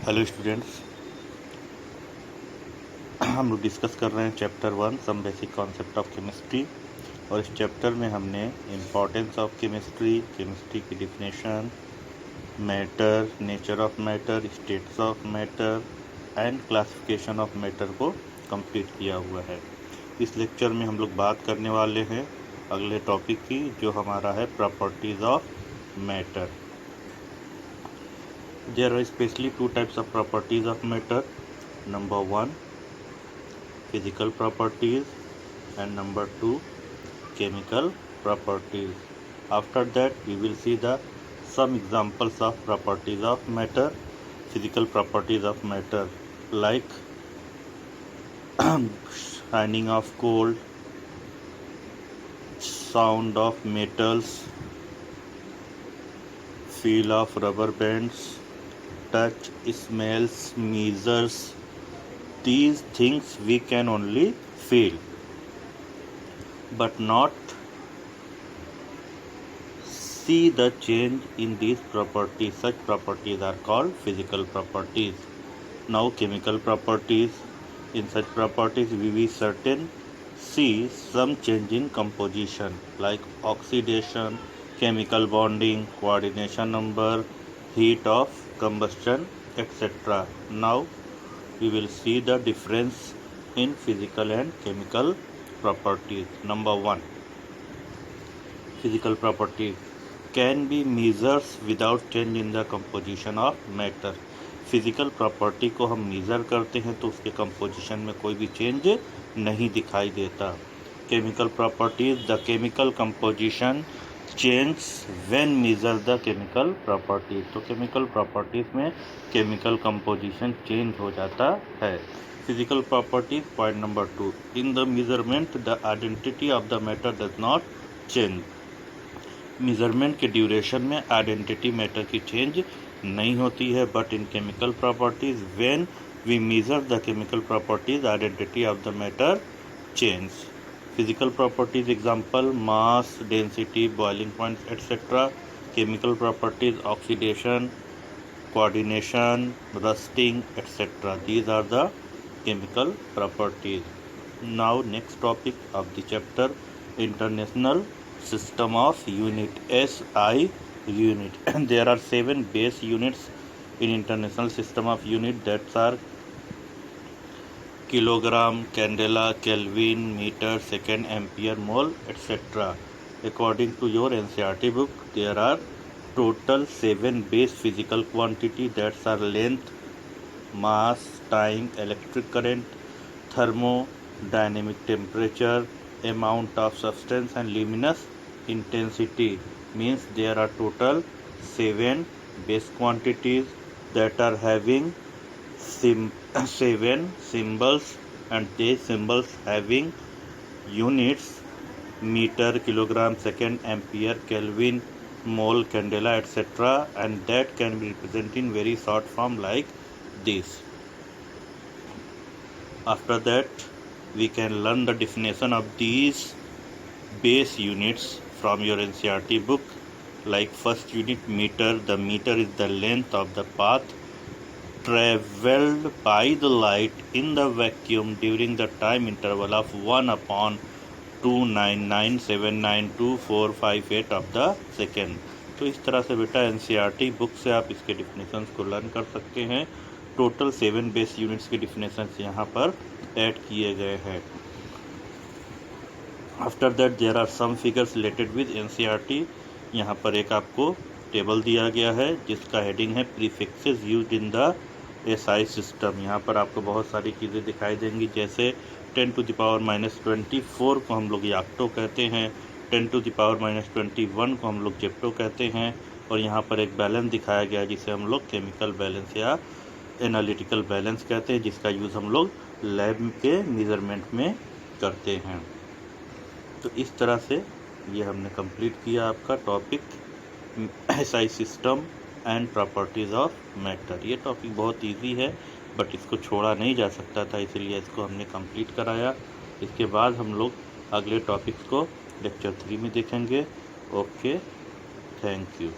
Hello students, हम लोग discuss कर रहे हैं chapter 1 some basic concept of chemistry. और इस चैप्टर में हमने इम्पोर्टेंस ऑफ केमिस्ट्री, केमिस्ट्री की definition, matter, nature of matter, states of matter and classification of matter को कंप्लीट किया हुआ है। इस लेक्चर में हम लोग बात करने वाले हैं अगले टॉपिक की, जो हमारा है properties of matter. There are specially two types of properties of matter. Number one, physical properties, and number two, chemical properties. After that, we will see the some examples of properties of matter, physical properties of matter, like shining of gold, sound of metals, feel of rubber bands, touch, smells, measures. These things we can only feel, but not see the change in these properties. Such properties are called physical properties. Now chemical properties. In such properties we will certain see some change in composition like oxidation, chemical bonding, coordination number, heat of combustion, etc. Now we will see the difference in physical and chemical properties. Number one, physical properties can be measured without change in the composition of matter. Physical property को हम measure करते हैं तो उसके composition में कोई भी change नहीं दिखाई देता। Chemical properties, the chemical composition change when measure the chemical properties. तो केमिकल प्रॉपर्टीज में केमिकल कंपोजिशन चेंज हो जाता है। Physical properties point number 2, in the measurement the identity of the matter does not change. Measurement के duration में identity matter की change नहीं होती है, but in chemical properties when we measure the chemical properties identity of the matter change. Physical properties example mass, density, boiling point etcetera. Chemical properties oxidation, coordination, rusting, etc. These are the chemical properties. Now next topic of the chapter, International System of Unit, SI unit. There are 7 base units in International System of Unit, that are kilogram, candela, Kelvin, meter, second, ampere, mole, etc. According to your NCERT book, there are total 7 base physical quantity, that are length, mass, time, electric current, thermodynamic temperature, amount of substance and luminous intensity. Means there are total 7 base quantities that are having 7 symbols, and these symbols having units meter, kilogram, second, ampere, Kelvin, mole, candela, etc. and that can be represented in very short form like this. After that, we can learn the definition of these base units from your NCERT book. Like first unit, meter. The meter is the length of the path traveled by the light in the vacuum during the time interval of 1/299792458 of the second. तो इस तरह से बेटा NCERT book से आप इसके definitions को learn कर सकते हैं। टोटल 7 बेस यूनिट्स के डिफिनेशंस यहाँ पर ऐड किए गए हैं। After that there are some figures related with NCERT। यहाँ पर एक आपको टेबल दिया गया है जिसका हेडिंग है prefixes used in the SI system. यहाँ पर आपको बहुत सारी चीज़ें दिखाई देंगी, जैसे 10⁻⁻24 को हम लोग याक्टो कहते हैं, 10⁻⁻21 को हम लोग जेप्टो कहते हैं, और यहाँ पर एक बैलेंस दिखाया गया जिसे हम लोग केमिकल बैलेंस या एनालिटिकल बैलेंस कहते हैं, जिसका यूज़ हम लोग लैब के मेजरमेंट में करते हैं। तो इस तरह से ये हमने कंप्लीट किया आपका topic SI system and properties of matter. ये टॉपिक बहुत इजी है, बट इसको छोड़ा नहीं जा सकता था, इसलिए इसको हमने कंप्लीट कराया। इसके बाद हम लोग अगले टॉपिक्स को लेक्चर 3 में देखेंगे। Okay, thank you.